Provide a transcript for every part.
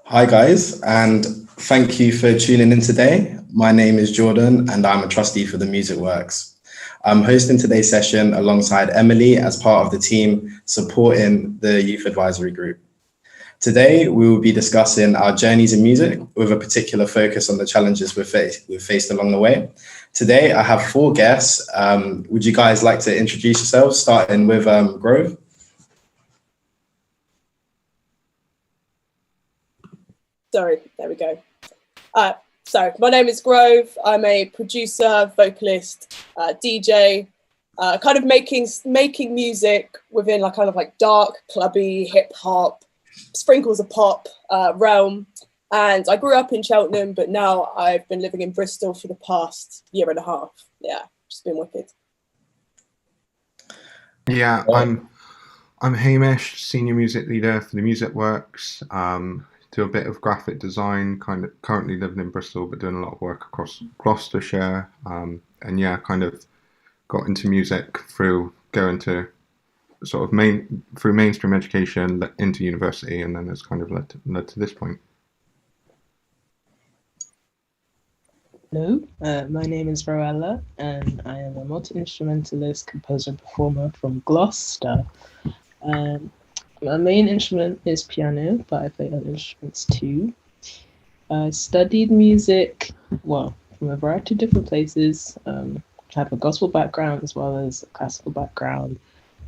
Hi, guys, and thank you for tuning in today. My name is Jordan, and I'm a trustee for the Music Works. I'm hosting today's session alongside Emily as part of the team supporting the Youth Advisory Group. Today, we will be discussing our journeys in music with a particular focus on the challenges we've faced along the way. Today, I have 4 guests. Would you guys like to introduce yourselves, starting with Grove? Sorry, there we go. So my name is Grove. I'm a producer, vocalist, DJ, kind of making music within like kind of like dark, clubby, hip hop, sprinkles of pop realm. And I grew up in Cheltenham, but now I've been living in Bristol for the past year and a half. Yeah, just been wicked. Yeah, I'm Hamish, senior music leader for the Music Works. Do a bit of graphic design, kind of currently living in Bristol, but doing a lot of work across Gloucestershire. And yeah, kind of got into music through going to sort of through mainstream education into university, and then it's kind of led to this point. Hello, my name is Roella, and I am a multi-instrumentalist, composer, and performer from Gloucester. My main instrument is piano, but I play other instruments too. I studied music, well, from a variety of different places. I have a gospel background as well as a classical background.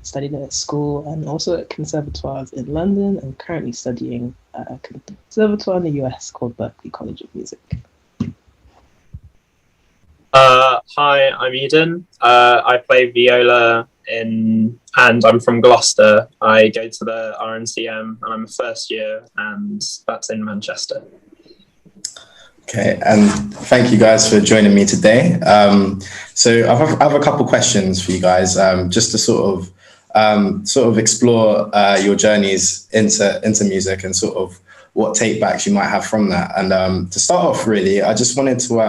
Studied at school and also at conservatoires in London, and currently studying at a conservatoire in the US called Berklee College of Music. Hi, I'm Eden. I play viola and I'm from Gloucester. I go to the RNCM and I'm a first year, and that's in Manchester. Okay, and thank you guys for joining me today. So I have a couple questions for you guys, just to sort of explore your journeys into music and sort of what take backs you might have from that. And to start off, really, I just wanted to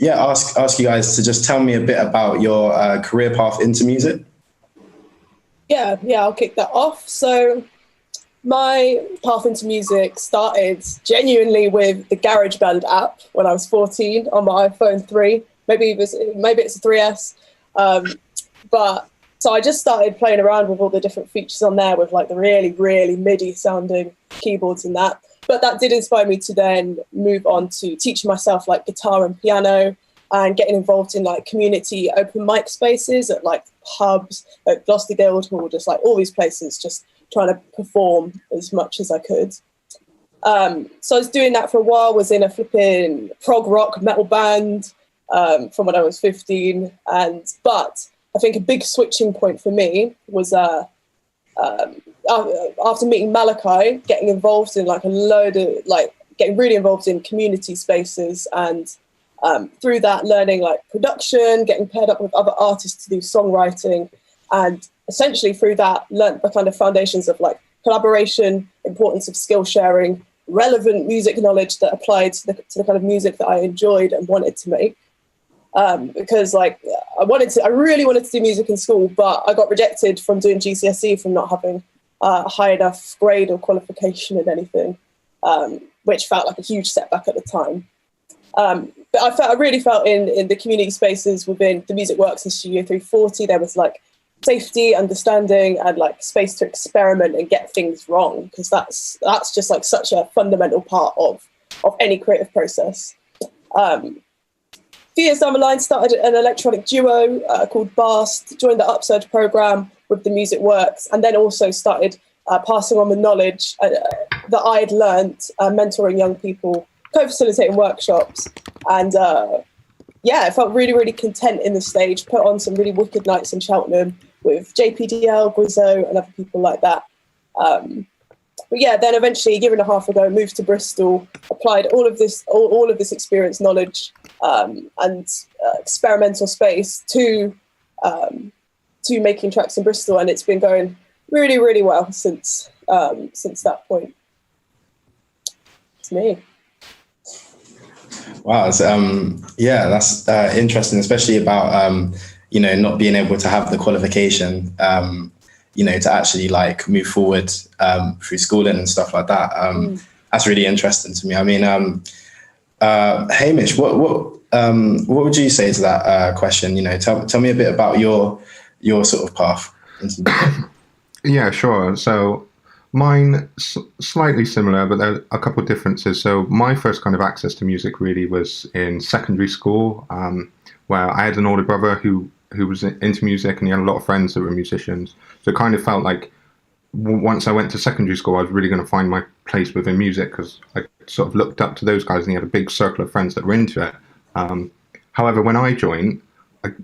ask you guys to just tell me a bit about your career path into music. Yeah, I'll kick that off. So my path into music started genuinely with the GarageBand app when I was 14 on my iPhone 3. Maybe it's a 3S. But so I just started playing around with all the different features on there with like the really, really MIDI sounding keyboards and that. But that did inspire me to then move on to teaching myself like guitar and piano, and getting involved in like community open mic spaces at like pubs, at Gloucester Guildhall, just like all these places, just trying to perform as much as I could. So I was doing that for a while, was in a flipping prog rock metal band from when I was 15. But I think a big switching point for me was after meeting Malachi, getting involved in like a load of like getting really involved in community spaces, and through that learning like production, getting paired up with other artists to do songwriting, and essentially through that learned the kind of foundations of like collaboration, importance of skill sharing, relevant music knowledge that applied to the kind of music that I enjoyed and wanted to make. Because like I really wanted to do music in school, but I got rejected from doing GCSE from not having a high enough grade or qualification in anything, which felt like a huge setback at the time. But I really felt in the community spaces within the Music Works in Studio 340, there was like safety, understanding, and like space to experiment and get things wrong, because that's just like such a fundamental part of any creative process. A few years down the line, started an electronic duo called Bast, joined the Upsurge program with the Music Works, and then also started passing on the knowledge that I'd learnt, mentoring young people, co-facilitating workshops, and I felt really, really content in the stage, put on some really wicked nights in Cheltenham with JPDL, Grizzo, and other people like that. But yeah, then eventually a year and a half ago, moved to Bristol, applied all of this experience, knowledge, and experimental space to making tracks in Bristol, and it's been going really, really well since that point. It's me. Wow, that's interesting, especially about you know, not being able to have the qualification, you know, to actually like move forward through schooling and stuff like that. That's really interesting to me. I mean, Hamish, what would you say to that question? You know, tell me a bit about your sort of path into music. Yeah, sure. So mine slightly similar, but there are a couple of differences. So my first kind of access to music really was in secondary school, where I had an older brother who was into music, and he had a lot of friends that were musicians. So it kind of felt like once I went to secondary school, I was really going to find my place within music, because I sort of looked up to those guys, and he had a big circle of friends that were into it. However, when I joined,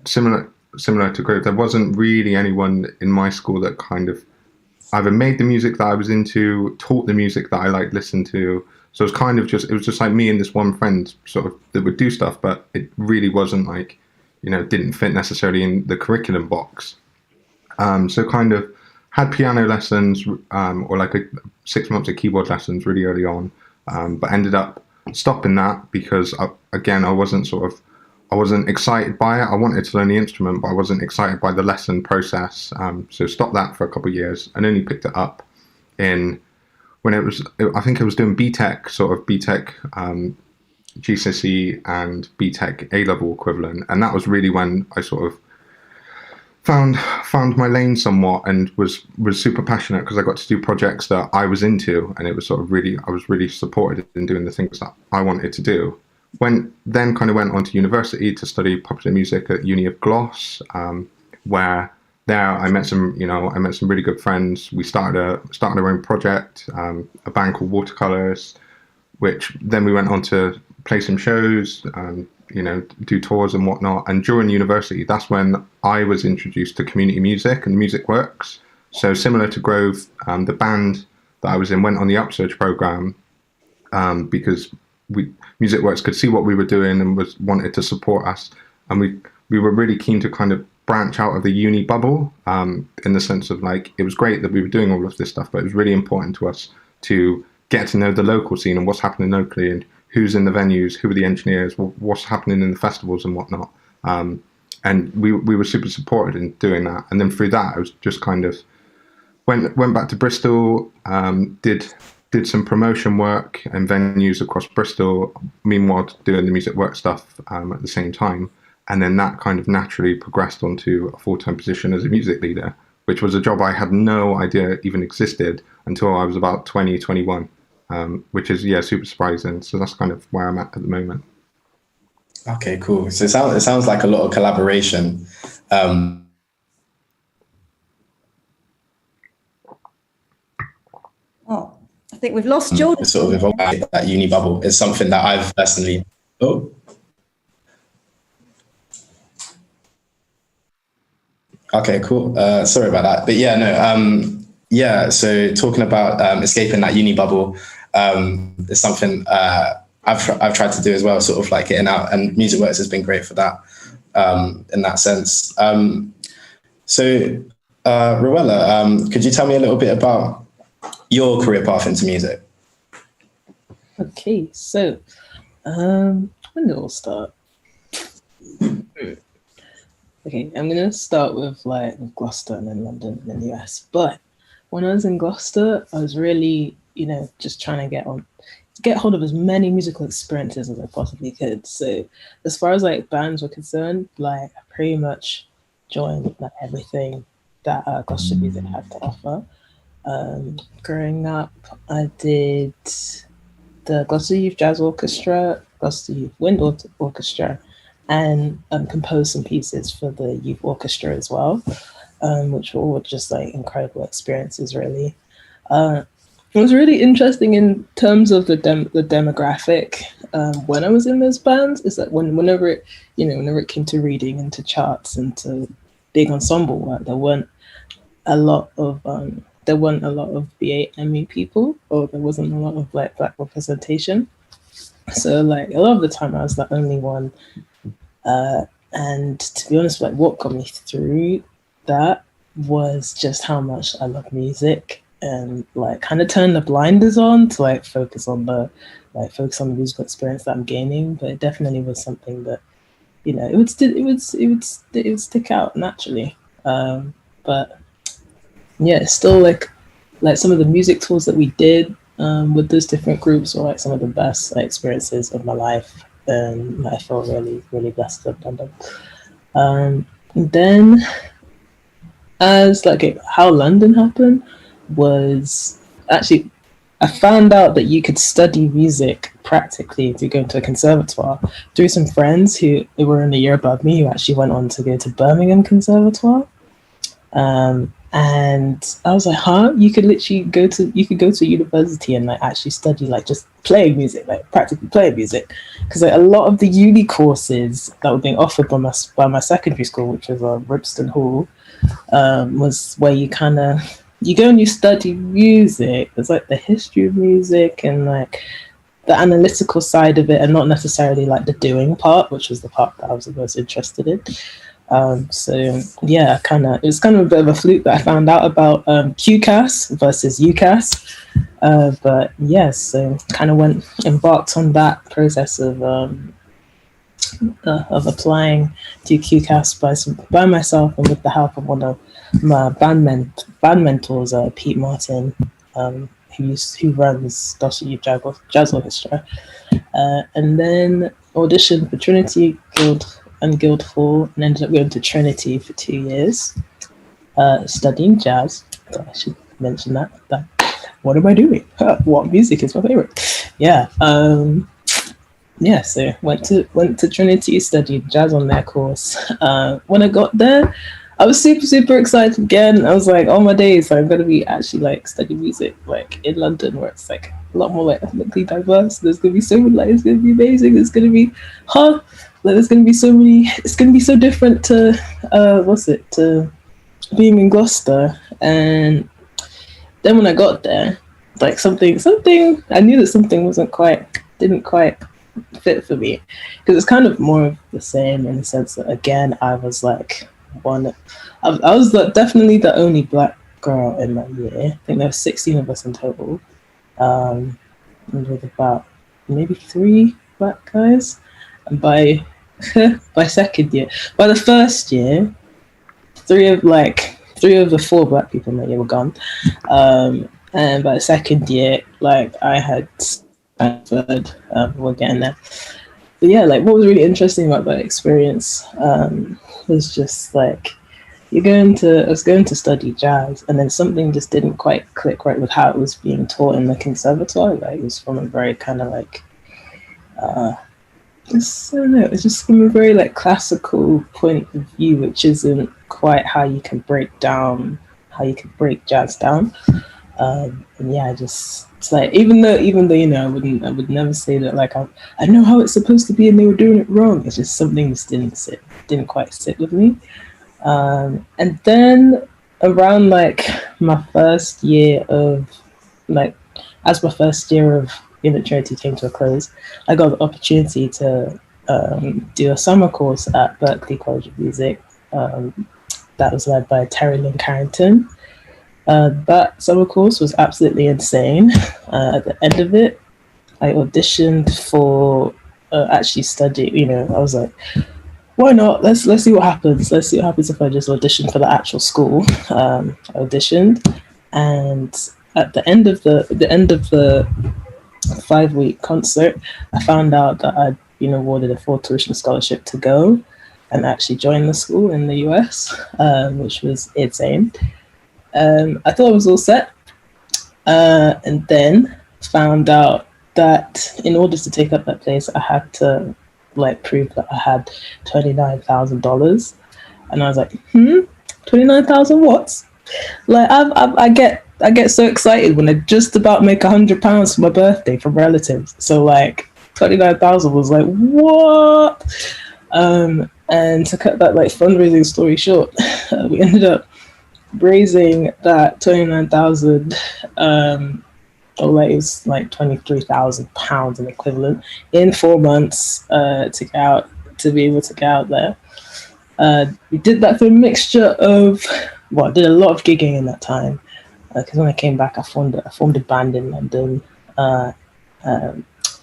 similar to Grove, there wasn't really anyone in my school that kind of either made the music that I was into, taught the music that I like listened to. So it was kind of just, it was just like me and this one friend sort of that would do stuff, but it really wasn't like, you know, didn't fit necessarily in the curriculum box. So kind of had piano lessons, or like 6 months of keyboard lessons really early on, but ended up stopping that because I wasn't excited by it. I wanted to learn the instrument, but I wasn't excited by the lesson process. So stopped that for a couple of years and only picked it up I think it was doing BTEC, sort of BTEC GCSE and BTEC A-level equivalent. And that was really when I sort of found my lane somewhat, and was super passionate because I got to do projects that I was into, and it was sort of I was really supported in doing the things that I wanted to do. Then kind of went on to university to study popular music at Uni of Glos, where there I met some really good friends. We started our own project, a band called Watercolors, which then we went on to play some shows, you know, do tours and whatnot. And during university, that's when I was introduced to community music and Music Works. So similar to Grove, the band that I was in went on the Upsurge program, because Music Works could see what we were doing and wanted to support us, and we were really keen to kind of branch out of the uni bubble, in the sense of like, it was great that we were doing all of this stuff, but it was really important to us to get to know the local scene and what's happening locally, and who's in the venues, who are the engineers, what's happening in the festivals and whatnot. And we were super supported in doing that. And then through that, I was just kind of went back to Bristol, did some promotion work and venues across Bristol, meanwhile doing the Music Work stuff at the same time. And then that kind of naturally progressed onto a full-time position as a music leader, which was a job I had no idea even existed until I was about 20, 21, which is, super surprising. So that's kind of where I'm at the moment. Okay, cool. So it sounds like a lot of collaboration. I think we've lost Jordan. Sort of evolved that uni bubble is something that I've personally. Oh. Okay, cool. Sorry about that. But so talking about escaping that uni bubble is something I've tried to do as well, sort of like getting out, and Music Works has been great for that in that sense. So Rowella, could you tell me a little bit about your career path into music? Okay, so when do I start? Okay, I'm gonna start with Gloucester and then London and then the US. But when I was in Gloucester, I was really, just trying to get hold of as many musical experiences as I possibly could. So as far as bands were concerned, I pretty much joined everything that Gloucester Music had to offer. Growing up, I did the Gloucester Youth Jazz Orchestra, Gloucester Youth Wind Orchestra, and composed some pieces for the youth orchestra as well, which were all just incredible experiences, really. It was really interesting in terms of the demographic when I was in those bands, is that whenever it came to reading and to charts and to big ensemble work, there weren't a lot of BAME people, or there wasn't a lot of Black representation. So a lot of the time I was the only one. And to be honest, what got me through that was just how much I love music, and kind of turn the blinders on to focus on the musical experience that I'm gaining. But it definitely was something that it would stick out naturally. But yeah, it's still like some of the music tours that we did with those different groups were like some of the best experiences of my life, and I feel really, really blessed to have done them. And then, as like how London happened was actually, I found out that you could study music practically if you go to a conservatoire through some friends who were in a year above me who actually went on to go to Birmingham Conservatoire. And I was like, huh? You could go to university and like actually study like just playing music, like practically playing music. Because like a lot of the uni courses that were being offered by my secondary school, which was Ribston Hall, was where you go and you study music. There's like the history of music and like the analytical side of it, and not necessarily like the doing part, which was the part that I was the most interested in. So yeah, it was kind of a bit of a fluke that I found out about QCAS versus UCAS. But yes, so kind of embarked on that process of applying to QCAS by myself and with the help of one of my band mentors, Pete Martin, who runs Dulce Youth Jazz Orchestra, and then auditioned for Trinity Guild and Guildhall, and ended up going to Trinity for 2 years, studying jazz. So I should mention that. What am I doing? What music is my favorite? Yeah. So went to Trinity, studied jazz on their course. When I got there, I was super, super excited again. I was like, oh my days, I'm going to be actually like studying music like in London, where it's like a lot more like ethnically diverse. There's going to be so many, like, it's going to be amazing. There's going to be, there's going to be so many, it's going to be so different to, to being in Gloucester. And then when I got there, like something, I knew that something didn't quite fit for me. Because it's kind of more of the same in the sense that, again, I was like, I was definitely the only black girl in my year. I think there were 16 of us in total. With about maybe 3 black guys. And by second year, by the first year, 3 of the 4 black people in my year were gone. And by the second year, like I had transferred. We're getting there. But yeah, like what was really interesting about that experience was just like I was going to study jazz, and then something just didn't quite click right with how it was being taught in the conservatoire. Like it was from a very kind of like I don't know, it's just from a very like classical point of view, which isn't quite how you can break jazz down. And yeah, it's like even though I would never say that like I know how it's supposed to be and they were doing it wrong. It's just something just didn't quite sit with me. And then around like my first year of Trinity came to a close, I got the opportunity to do a summer course at Berklee College of Music that was led by Terry Lynn Carrington. That summer course was absolutely insane. At the end of it, I auditioned for actually study. I was like, why not? Let's see what happens. Let's see what happens if I just audition for the actual school. I auditioned, and at the end of the 5-week concert, I found out that I'd been awarded a full tuition scholarship to go and actually join the school in the US, which was insane. I thought I was all set, and then found out that in order to take up that place, I had to like prove that I had $29,000, and I was like, 29,000 what? Like I get so excited when I just about make £100 for my birthday from relatives. So like 29,000 was like what? And to cut that like fundraising story short, we ended up raising that 29,000, or like it was like £23,000 in equivalent in 4 months to be able to get out there. We did that through a mixture of I did a lot of gigging in that time, because when I came back, I formed a band in London,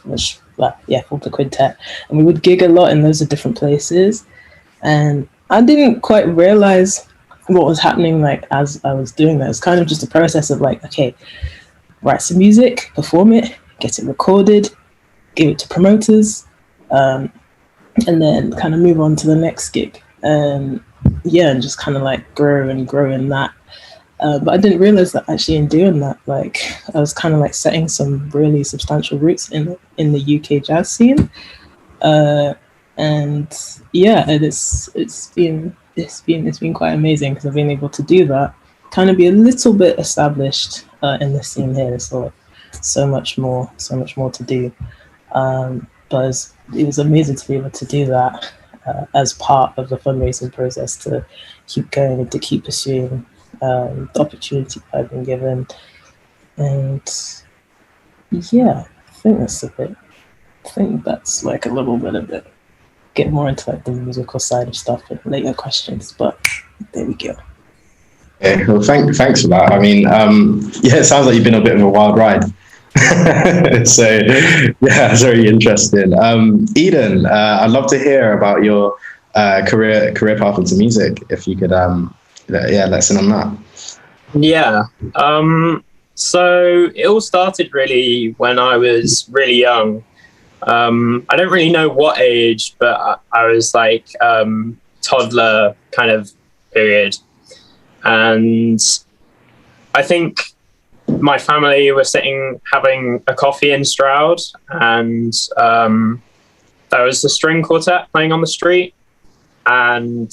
which Fulter Quintet, and we would gig a lot in loads of different places. And I didn't quite realize what was happening like as I was doing that. It's kind of just a process of like, okay, write some music, perform it, get it recorded, give it to promoters, and then kind of move on to the next gig. And just kind of like grow in that. But I didn't realize that actually in doing that, like I was kind of like setting some really substantial roots in the UK jazz scene. And it's been quite amazing because I've been able to do that, kind of be a little bit established in the scene here. So much more to do. But it was amazing to be able to do that as part of the fundraising process, to keep going and to keep pursuing the opportunity I've been given. And I think that's a bit. I think that's like a little bit of it. Get more into like the musical side of stuff in later questions, but there we go. Yeah, well, thanks for that. I mean, it sounds like you've been a bit of a wild ride. So it's very interesting. Eden, I'd love to hear about your career path into music. If you could, let us in on that. Yeah. So it all started really when I was really young. I don't really know what age, but I was like toddler kind of period. And I think my family were having a coffee in Stroud, and there was a string quartet playing on the street. And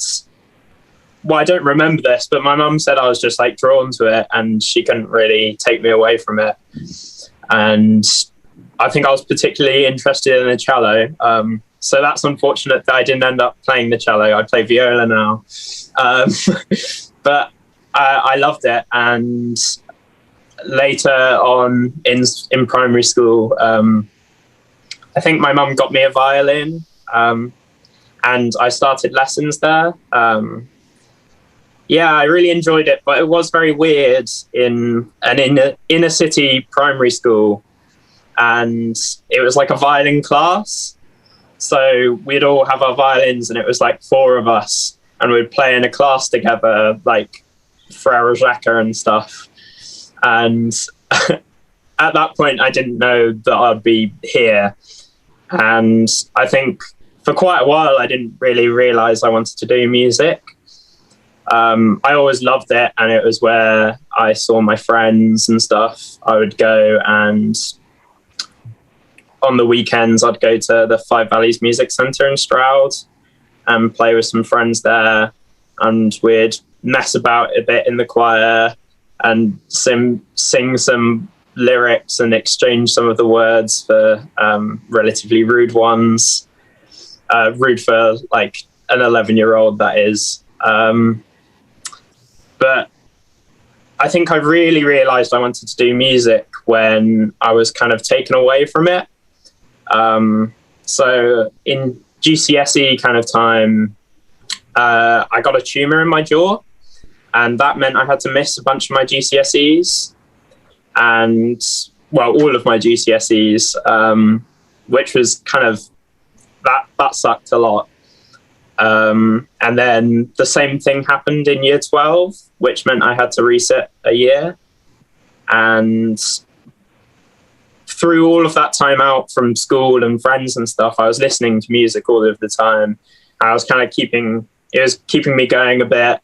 I don't remember this, but my mum said I was just like drawn to it, and she couldn't really take me away from it. And I think I was particularly interested in the cello. So that's unfortunate that I didn't end up playing the cello. I play viola now. But I loved it. And later on in primary school, I think my mum got me a violin, and I started lessons there. I really enjoyed it, but it was very weird in an inner city primary school. And it was like a violin class. So we'd all have our violins, and it was like 4 of us, and we'd play in a class together, like Frere Jacques and stuff. And at that point, I didn't know that I'd be here. And I think for quite a while, I didn't really realize I wanted to do music. I always loved it, and it was where I saw my friends and stuff. I would go, and on the weekends, I'd go to the Five Valleys Music Centre in Stroud and play with some friends there. And we'd mess about a bit in the choir and sing some lyrics and exchange some of the words for relatively rude ones. Rude for like an 11-year-old, that is. But I think I really realised I wanted to do music when I was kind of taken away from it. So in GCSE kind of time, I got a tumour in my jaw, and that meant I had to miss a bunch of my GCSEs, and all of my GCSEs, which was kind of that sucked a lot. And then the same thing happened in year 12, which meant I had to reset a year. And through all of that time out from school and friends and stuff, I was listening to music all of the time. I was kind of keeping me going a bit,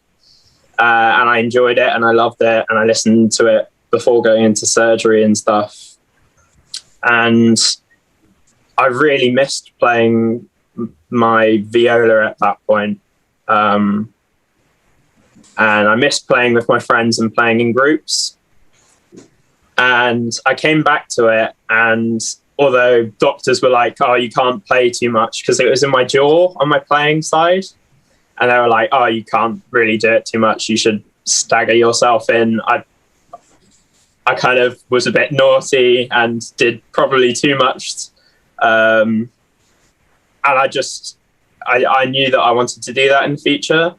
and I enjoyed it and I loved it, and I listened to it before going into surgery and stuff. And I really missed playing my viola at that point. And I missed playing with my friends and playing in groups. And I came back to it, and although doctors were like, oh, you can't play too much, because it was in my jaw on my playing side, and they were like, oh, you can't really do it too much, you should stagger yourself in. I kind of was a bit naughty and did probably too much. And I knew that I wanted to do that in the future,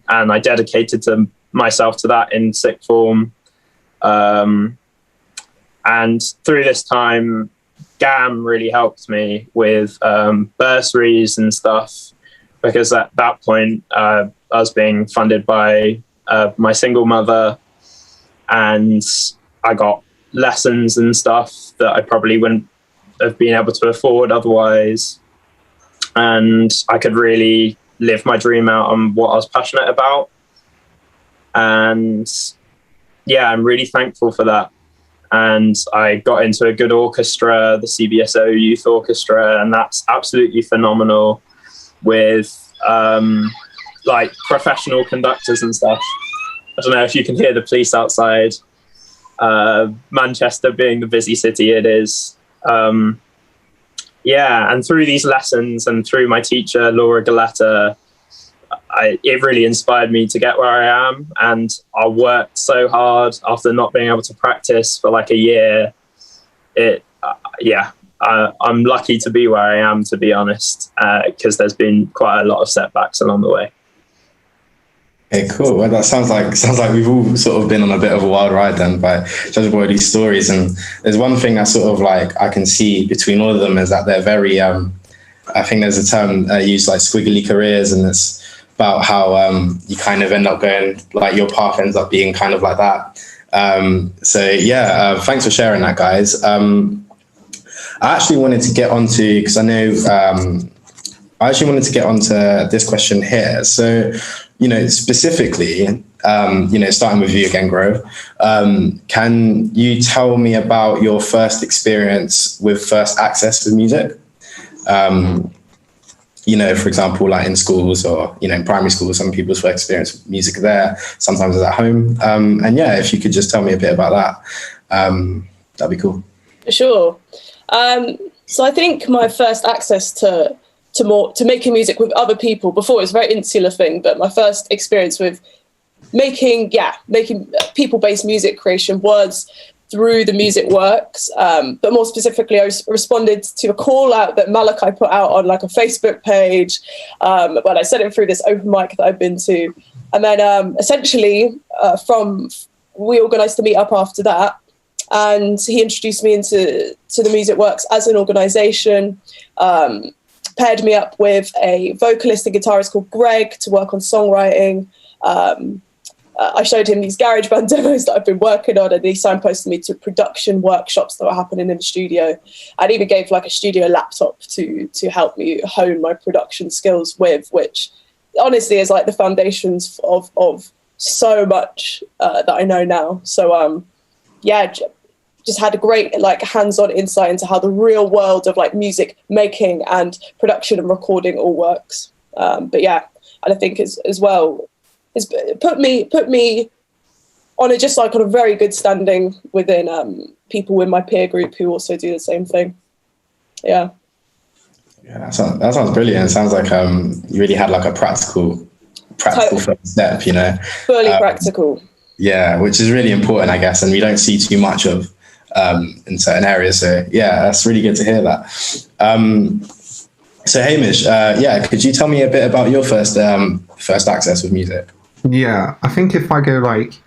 and I dedicated myself to that in sixth form. And through this time, GAM really helped me with bursaries and stuff, because at that point I was being funded by my single mother, and I got lessons and stuff that I probably wouldn't have been able to afford otherwise. And I could really live my dream out on what I was passionate about. And yeah, I'm really thankful for that. And I got into a good orchestra, the CBSO Youth Orchestra, and that's absolutely phenomenal, with like professional conductors and stuff. I don't know if you can hear the police outside. Manchester being the busy city it is. Yeah, and through these lessons and through my teacher, Laura Galetta, it really inspired me to get where I am. And I worked so hard after not being able to practice for like a year. I'm lucky to be where I am, to be honest, because there's been quite a lot of setbacks along the way. Okay, cool. Well, that sounds like we've all sort of been on a bit of a wild ride then, by judging by these stories. And there's one thing that sort of like I can see between all of them is that they're very, I think there's a term used like squiggly careers, and it's about how you kind of end up going, like your path ends up being kind of like that. Thanks for sharing that, guys. I actually wanted to get onto, because I know, I actually wanted to get onto this question here. So, specifically, starting with you again, Grove, can you tell me about your first experience with first access with music? For example, like in schools or, in primary school, some people's first experience with music there, sometimes it's at home. If you could just tell me a bit about that, that'd be cool. Sure. So I think my first access to making music with other people, before it was a very insular thing, but my first experience with making people-based music creation was through the Music Works. But more specifically, I responded to a call out that Malachi put out on like a Facebook page. I sent it through this open mic that I've been to. And then we organised to meet up after that. And he introduced me into the Music Works as an organisation, paired me up with a vocalist and guitarist called Greg to work on songwriting. I showed him these GarageBand demos that I've been working on, and he signposted me to production workshops that were happening in the studio. And even gave like a studio laptop to help me hone my production skills with, which honestly is like the foundations of so much that I know now. So just had a great like hands-on insight into how the real world of like music making and production and recording all works. And I think as well, it's put me on a very good standing within people in my peer group who also do the same thing. Yeah. Yeah, that sounds brilliant. It sounds like you really had like a practical first step, Fully practical. Yeah, which is really important, I guess, and we don't see too much of in certain areas. So yeah, that's really good to hear that. So Hamish, could you tell me a bit about your first access with music? Yeah, I think if I go like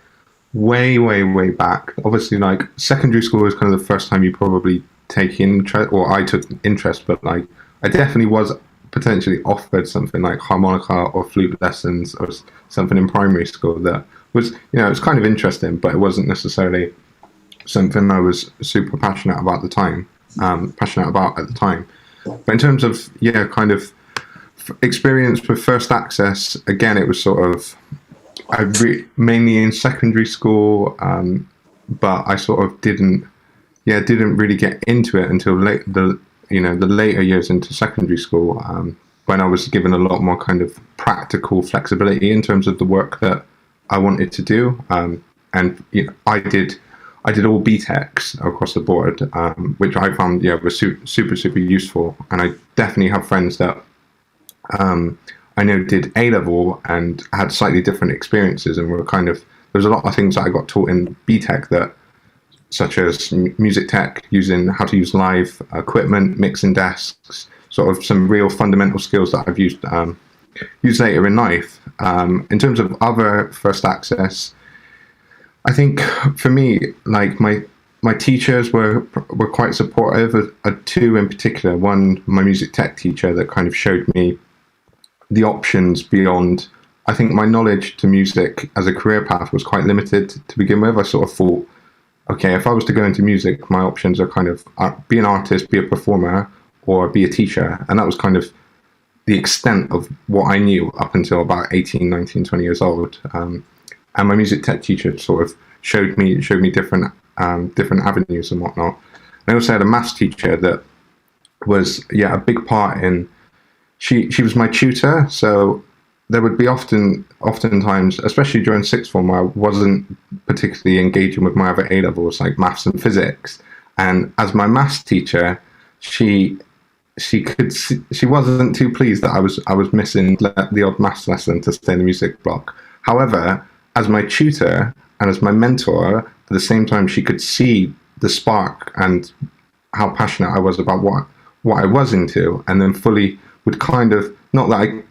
way, way, way back, obviously like secondary school was kind of the first time you probably take interest, or I took interest, but like I definitely was potentially offered something like harmonica or flute lessons or something in primary school that was, it was kind of interesting, but it wasn't necessarily something I was super passionate about at the time. But in terms of, kind of experience with first access, again, it was sort of, mainly in secondary school, but I sort of didn't really get into it until the later years into secondary school, when I was given a lot more kind of practical flexibility in terms of the work that I wanted to do. I did all BTECs across the board, which I found was super, super useful. And I definitely have friends that I know did A-level and had slightly different experiences, and there's a lot of things that I got taught in BTEC that, such as music tech, using how to use live equipment, mixing desks, sort of some real fundamental skills that I've used later in life. In terms of other first access, I think for me, like my teachers were quite supportive. Two in particular. One, my music tech teacher, that kind of showed me the options beyond. I think my knowledge to music as a career path was quite limited to begin with. I sort of thought, okay, if I was to go into music, my options are kind of be an artist, be a performer, or be a teacher. And that was kind of the extent of what I knew up until about 18, 19, 20 years old. And my music tech teacher sort of showed me different avenues and whatnot. And I also had a maths teacher that was a big part in. She was my tutor, so there would be oftentimes, especially during sixth form, where I wasn't particularly engaging with my other A levels like maths and physics. And as my maths teacher, she wasn't too pleased that I was missing the odd maths lesson to stay in the music block. However, as my tutor and as my mentor, at the same time, she could see the spark and how passionate I was about what I was into, and then fully would kind of, not that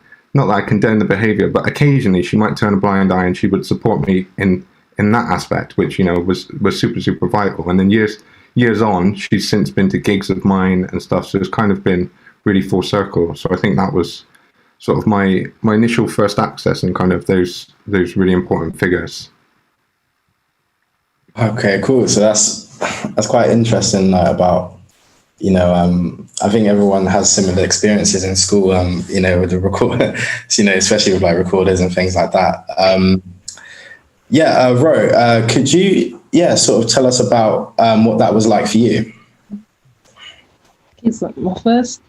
I condone the behavior, but occasionally she might turn a blind eye and she would support me in that aspect, which, was super, super vital. And then years on, she's since been to gigs of mine and stuff, so it's kind of been really full circle. So I think that was sort of my initial first access and kind of those really important figures. Okay, cool. So that's quite interesting about, I think everyone has similar experiences in school, with the record, especially with like recorders and things like that. Ro, could you, sort of tell us about what that was like for you? It's like my first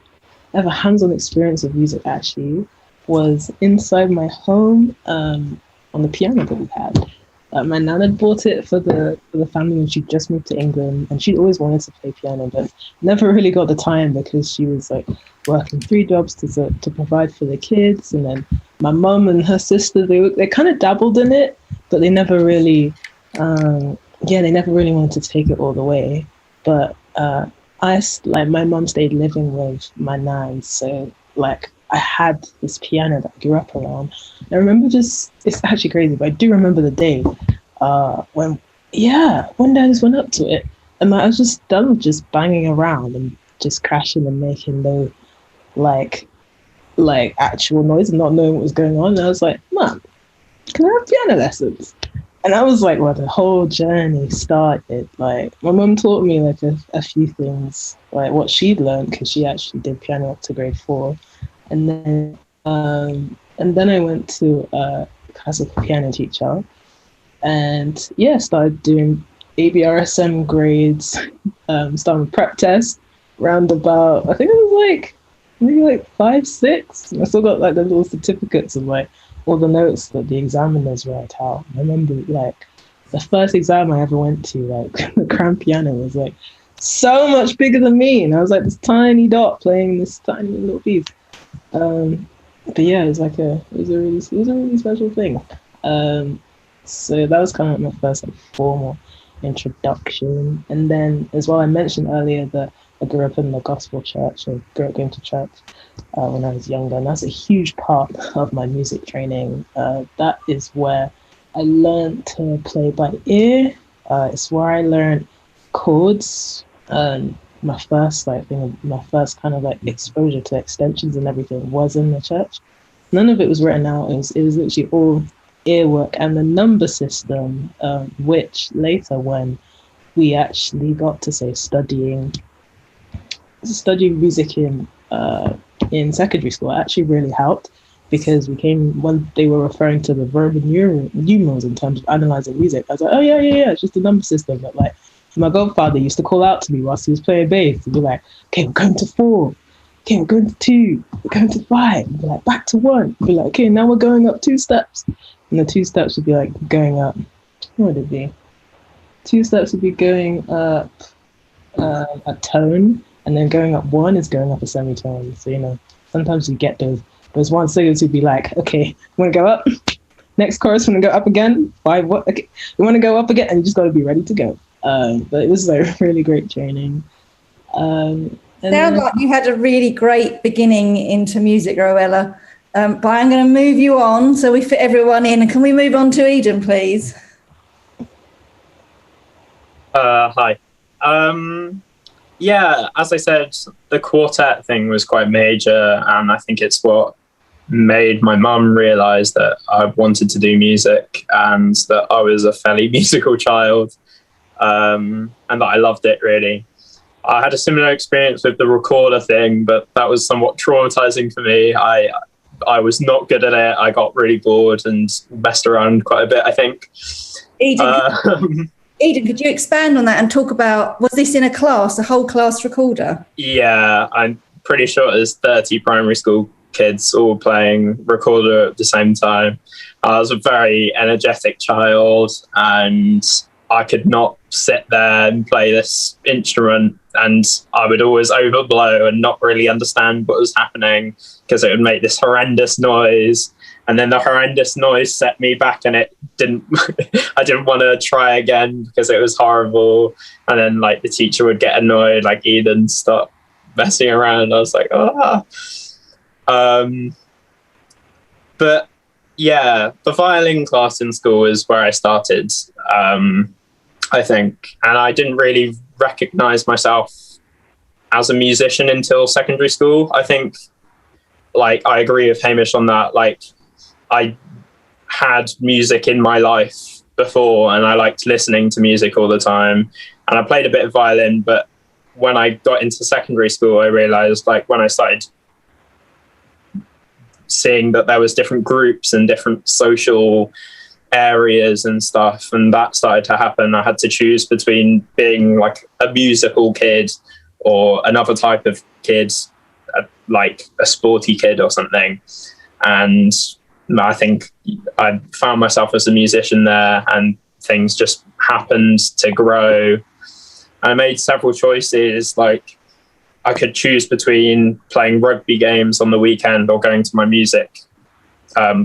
ever hands-on experience of music actually was inside my home on the piano that we had. My nan had bought it for the family when she just moved to England, and she'd always wanted to play piano, but never really got the time because she was like working 3 jobs to provide for the kids. And then my mum and her sister, they kind of dabbled in it, but they never really, they never really wanted to take it all the way. But my mum stayed living with my nan, so like I had this piano that I grew up around. I remember it's actually crazy, but I do remember the day when I just went up to it, and I was just done with just banging around and just crashing and making no like actual noise and not knowing what was going on. And I was like, Mum, can I have piano lessons? And that was like where the whole journey started. Like my mum taught me like a few things, like what she'd learned, because she actually did piano up to grade 4. And then I went to a classical piano teacher, and started doing ABRSM grades, starting with prep test, round about, I think it was like maybe like 5, 6. I still got like the little certificates of like all the notes that the examiners write out. I remember like the first exam I ever went to, like the grand piano was like so much bigger than me, and I was like this tiny dot playing this tiny little piece. But yeah, it was a really special thing. So that was kind of like my first like formal introduction. And then as well, I mentioned earlier that I grew up in the gospel church. I grew up going to church when I was younger, and that's a huge part of my music training. That is where I learned to play by ear. It's where I learned chords. My first kind of like exposure to extensions and everything was in the church. None of it was written out. It was literally all ear work, and the number system, which later when we actually got to say studying music in secondary school actually really helped, because when they were referring to the Roman numerals in terms of analyzing music, I was like, oh yeah, it's just a number system. But like my godfather used to call out to me whilst he was playing bass and be like, okay, we're going to 4, okay, we're going to 2, we're going to 5, and be like, back to 1, be like, okay, now we're going up 2 steps, and the 2 steps would be like going up, what would it be? 2 steps would be going up a tone, and then going up 1 is going up a semitone. So sometimes you get those 1 seconds would be like, okay, you want to go up, next chorus, want to go up again, 5, what? Okay, you want to go up again, and you just got to be ready to go. But it was like really great training. Sounds like you had a really great beginning into music, Roella. But I'm going to move you on so we fit everyone in. Can we move on to Eden, please? Hi. Yeah, as I said, the quartet thing was quite major, and I think it's what made my mum realise that I wanted to do music and that I was a fairly musical child, and that I loved it, really. I had a similar experience with the recorder thing, but that was somewhat traumatizing for me. I was not good at it. I got really bored and messed around quite a bit, I think. Eden, could you expand on that and talk about, was this in a class, a whole class recorder? Yeah, I'm pretty sure there's 30 primary school kids all playing recorder at the same time. I was a very energetic child, and I could not sit there and play this instrument, and I would always overblow and not really understand what was happening because it would make this horrendous noise. And then the horrendous noise set me back, and it didn't. I didn't want to try again because it was horrible. And then, like, the teacher would get annoyed, like, Eden, stop messing around. I was like, ah. But yeah, the violin class in school is where I started, I think, and I didn't really recognize myself as a musician until secondary school. I think, like, I agree with Hamish on that. Like, I had music in my life before, and I liked listening to music all the time, and I played a bit of violin. But when I got into secondary school, I realized, like, when I started seeing that there was different groups and different social areas and stuff, and that started to happen, I had to choose between being like a musical kid or another type of kid, like a sporty kid or something. And I think I found myself as a musician there, and things just happened to grow. I made several choices. Like, I could choose between playing rugby games on the weekend or going to my music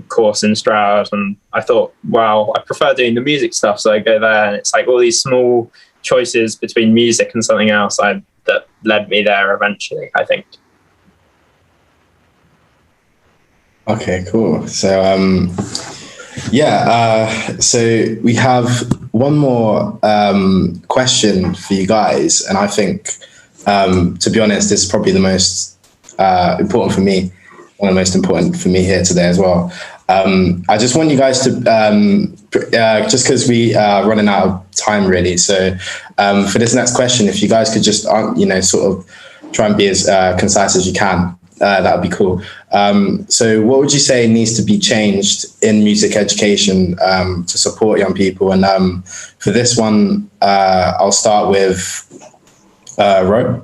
course in Stroud. And I thought, well, I prefer doing the music stuff, so I go there. And it's like all these small choices between music and something else that led me there eventually, I think. Okay, cool. So, so we have one more question for you guys. And I think, to be honest, this is probably the most important for me, one of the most important for me here today as well. I just want you guys to, just because we are running out of time really. So for this next question, if you guys could just, sort of try and be as concise as you can. That would be cool. So what would you say needs to be changed in music education to support young people? And for this one, I'll start with Ro.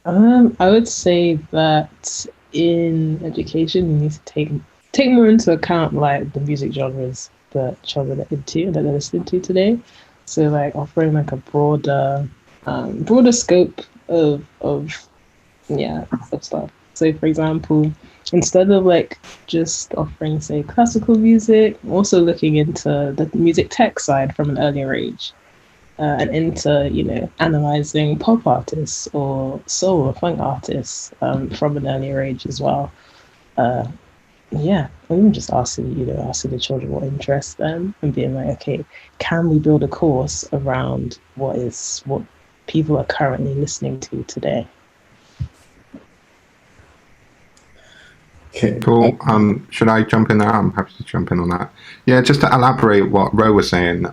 I would say that in education, you need to take more into account, like, the music genres that children are into, that they're listening to today. So, like, offering like a broader scope of stuff. So, for example, instead of like just offering, say, classical music, also looking into the music tech side from an earlier age, and into, analyzing pop artists or soul or funk artists from an earlier age as well. Or even just asking the children what interests them and being like, okay, can we build a course around what people are currently listening to today? Okay. Cool. Should I jump in there? I'm happy to jump in on that. Yeah, just to elaborate what Ro was saying,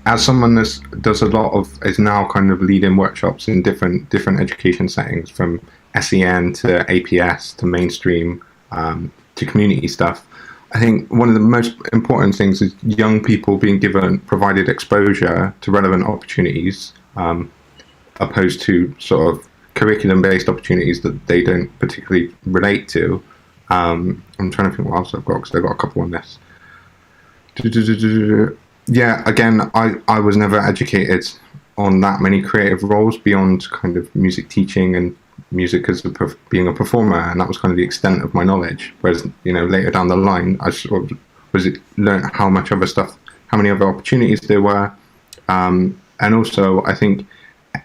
as someone that is now kind of leading workshops in different education settings, from SEN to APS to mainstream to community stuff, I think one of the most important things is young people being provided exposure to relevant opportunities, opposed to sort of curriculum-based opportunities that they don't particularly relate to. I'm trying to think what else I've got, because I've got a couple on this. Yeah, again, I was never educated on that many creative roles beyond kind of music teaching and music as being a performer, and that was kind of the extent of my knowledge. Whereas, later down the line, I sort of learned how many other opportunities there were, and also I think,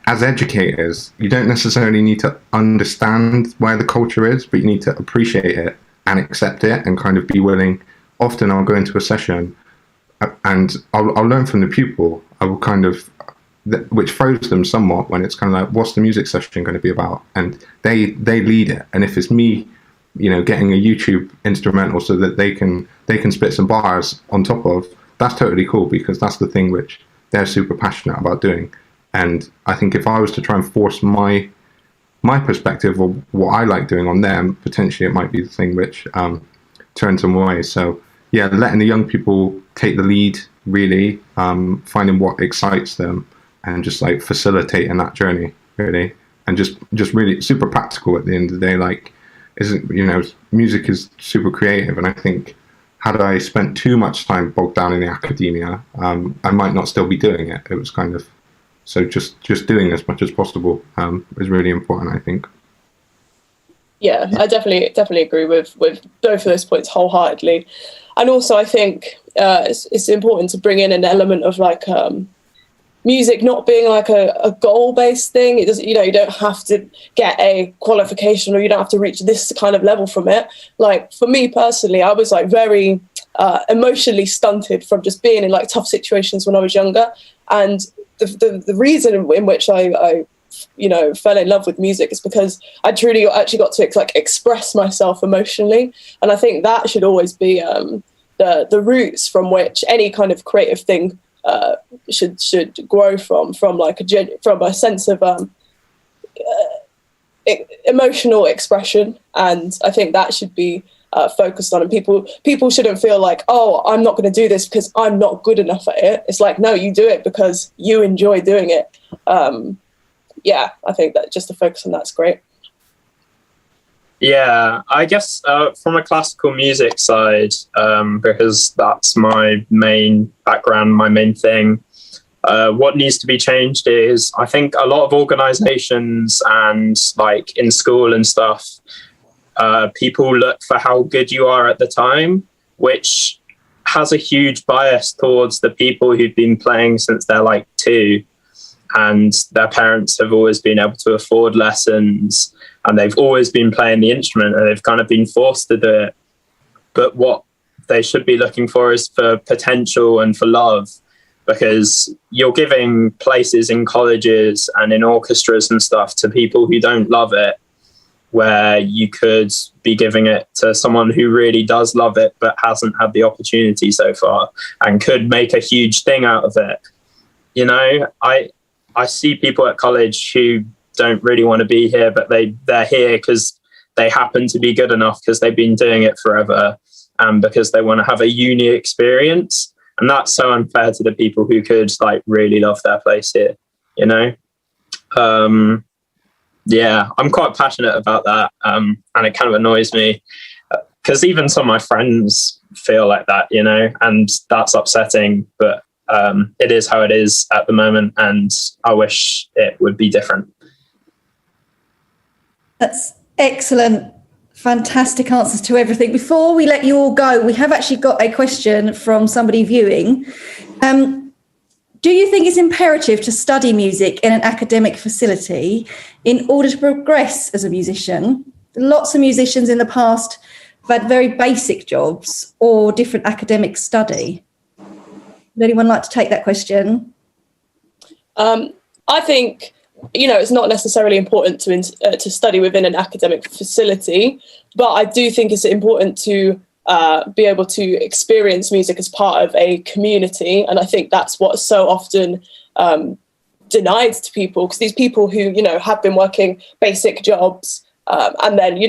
as educators, you don't necessarily need to understand where the culture is, but you need to appreciate it and accept it and kind of be willing. Often I'll go into a session and I'll learn from the pupil. I will kind of which throws them somewhat when it's kind of like, what's the music session going to be about? And they lead it. And if it's me, getting a YouTube instrumental so that they can spit some bars on top of, that's totally cool, because that's the thing which they're super passionate about doing. And I think if I was to try and force my perspective or what I like doing on them, potentially it might be the thing which turns them away. So yeah, letting the young people take the lead, really, finding what excites them, and just like facilitating that journey, really, and just really super practical at the end of the day. Like, music is super creative, and I think had I spent too much time bogged down in the academia, I might not still be doing it. It was kind of, so just doing as much as possible is really important, I think. Yeah, I definitely agree with both of those points wholeheartedly. And also I think it's important to bring in an element of like music not being like a goal-based thing. It doesn't, you don't have to get a qualification, or you don't have to reach this kind of level from it. Like for me personally, I was like very emotionally stunted from just being in like tough situations when I was younger. And the reason in which I fell in love with music is because I truly actually got to like express myself emotionally. And I think that should always be the roots from which any kind of creative thing should grow from like from a sense of emotional expression. And I think that should be focused on, and people shouldn't feel like, oh, I'm not going to do this because I'm not good enough at it. It's like, no, you do it because you enjoy doing it. Yeah, I think that just to focus on that's great. Yeah, I guess from a classical music side, because that's my main background, my main thing, what needs to be changed is, I think a lot of organizations and like in school and stuff, people look for how good you are at the time, which has a huge bias towards the people who've been playing since they're like 2, and their parents have always been able to afford lessons, and they've always been playing the instrument, and they've kind of been forced to do it. But what they should be looking for is for potential and for love, because you're giving places in colleges and in orchestras and stuff to people who don't love it, where you could be giving it to someone who really does love it but hasn't had the opportunity so far and could make a huge thing out of it. I see people at college who don't really want to be here, but they're here because they happen to be good enough, because they've been doing it forever, and because they want to have a uni experience. And that's so unfair to the people who could like really love their place here, Yeah, I'm quite passionate about that, and it kind of annoys me because even some of my friends feel like that, and that's upsetting. But it is how it is at the moment, and I wish it would be different. That's excellent. Fantastic answers to everything. Before we let you all go, we have actually got a question from somebody viewing. Do you think it's imperative to study music in an academic facility in order to progress as a musician? Lots of musicians in the past have had very basic jobs or different academic study. Would anyone like to take that question? I think, it's not necessarily important to study within an academic facility, but I do think it's important to be able to experience music as part of a community. And I think that's what's so often denied to people, because these people who, have been working basic jobs and then,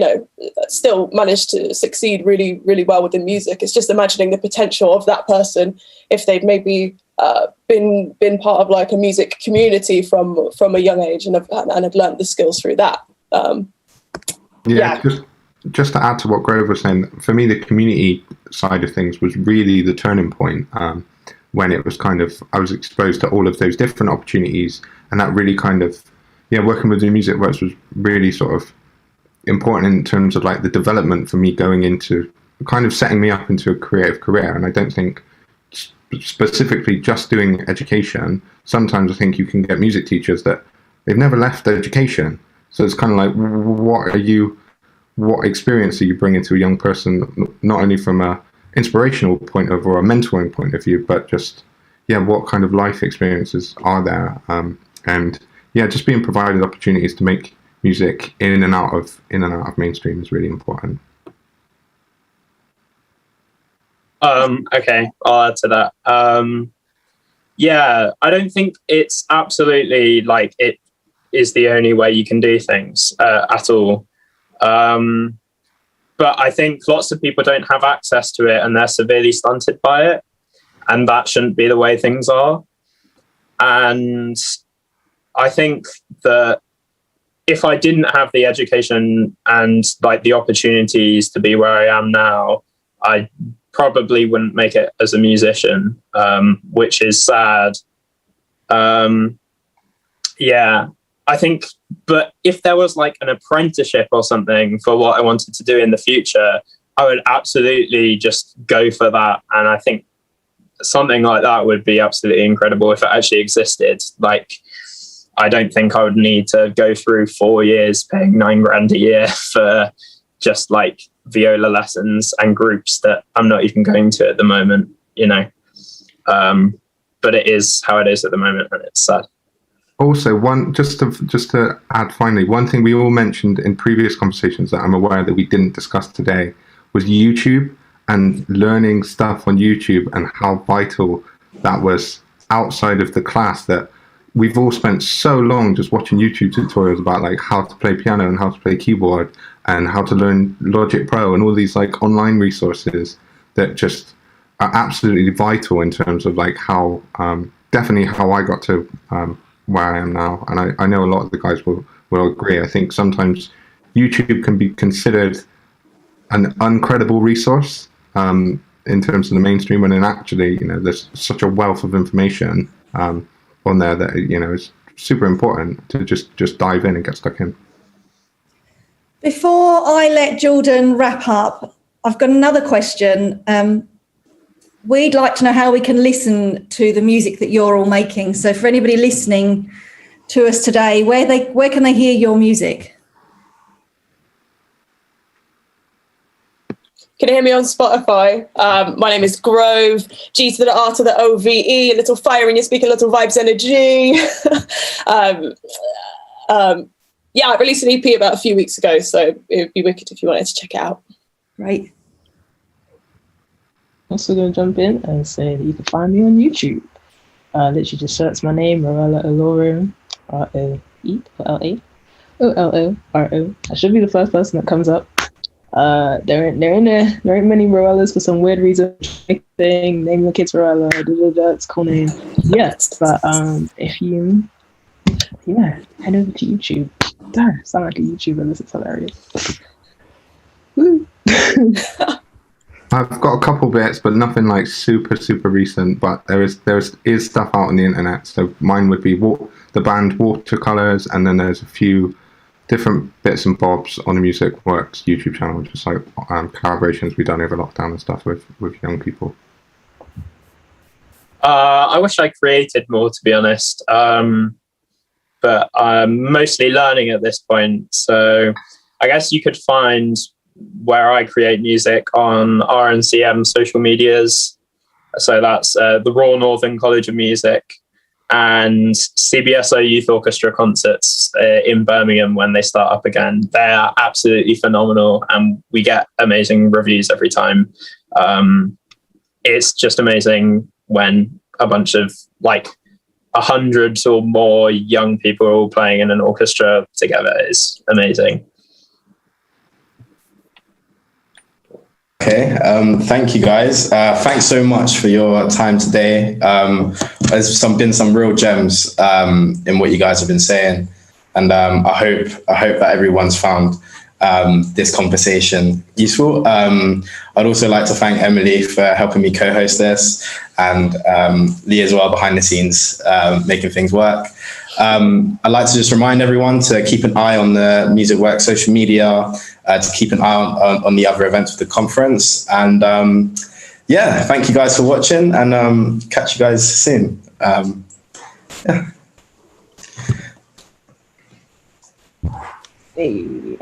still manage to succeed really, really well within music. It's just imagining the potential of that person if they've maybe been part of like a music community from a young age and have learned the skills through that. Just to add to what Grove was saying, for me, the community side of things was really the turning point when it was kind of, I was exposed to all of those different opportunities, and that really kind of, working with the Music Works was really sort of important in terms of like the development for me going into kind of setting me up into a creative career. And I don't think specifically just doing education, sometimes I think you can get music teachers that they've never left education. So it's kind of like, what experience are you bringing to a young person, not only from a inspirational point of or a mentoring point of view, but just what kind of life experiences are there, and just being provided opportunities to make music in and out of mainstream is really important. Okay, I'll add to that. I don't think it's absolutely like it is the only way you can do things at all. But I think lots of people don't have access to it and they're severely stunted by it. And that shouldn't be the way things are. And I think that if I didn't have the education and like the opportunities to be where I am now, I probably wouldn't make it as a musician, which is sad. I think, but if there was like an apprenticeship or something for what I wanted to do in the future, I would absolutely just go for that. And I think something like that would be absolutely incredible if it actually existed. Like, I don't think I would need to go through 4 years paying $9,000 a year for just like viola lessons and groups that I'm not even going to at the moment, you know. But it is how it is at the moment, and it's sad. Also, just to add finally, one thing we all mentioned in previous conversations that I'm aware that we didn't discuss today was YouTube and learning stuff on YouTube and how vital that was outside of the class. That we've all spent so long just watching YouTube tutorials about like how to play piano and how to play keyboard and how to learn Logic Pro and all these like online resources that just are absolutely vital in terms of like how definitely how I got to where I am now. And I know a lot of the guys will agree. I think sometimes YouTube can be considered an uncredible resource in terms of the mainstream, when actually, you know, there's such a wealth of information on there that, you know, is super important to just dive in and get stuck in. Before I let Jordan wrap up, I've got another question. We'd like to know how we can listen to the music that you're all making. So for anybody listening to us today, where can they hear your music? Can you hear me on Spotify? My name is Grove, G to the R to the OVE, a little fire in your speaker, a little vibes energy. I released an EP about a few weeks ago, so it would be wicked if you wanted to check it out. Great. Also going to jump in and say that you can find me on YouTube. Literally just search my name, Rowella Oloro, Roeolloro. I should be the first person that comes up. There ain't many Rowellas for some weird reason. Thing, name your kids Rowella, it's a cool name. Yes, but if you head over to YouTube. Darn, sound like a YouTuber. This is hilarious. Woo. I've got a couple bits, but nothing like super recent. But there is stuff out on the internet. So mine would be the band Watercolors, and then there's a few different bits and bobs on the Music Works YouTube channel, just like collaborations we've done over lockdown and stuff with young people. I wish I created more, to be honest, but I'm mostly learning at this point. So I guess you could find where I create music on RNCM social medias. So that's the Royal Northern College of Music and CBSO Youth Orchestra concerts in Birmingham when they start up again. They are absolutely phenomenal and we get amazing reviews every time. It's just amazing when a bunch of like 100 or more young people are all playing in an orchestra together. It's amazing. Okay, thank you guys. Thanks so much for your time today. There's been some real gems in what you guys have been saying, and I hope that everyone's found this conversation useful. I'd also like to thank Emily for helping me co-host this, and Lee as well behind the scenes, making things work. I'd like to just remind everyone to keep an eye on the Music Works social media, to keep an eye on the other events of the conference. And thank you guys for watching, and catch you guys soon. Hey.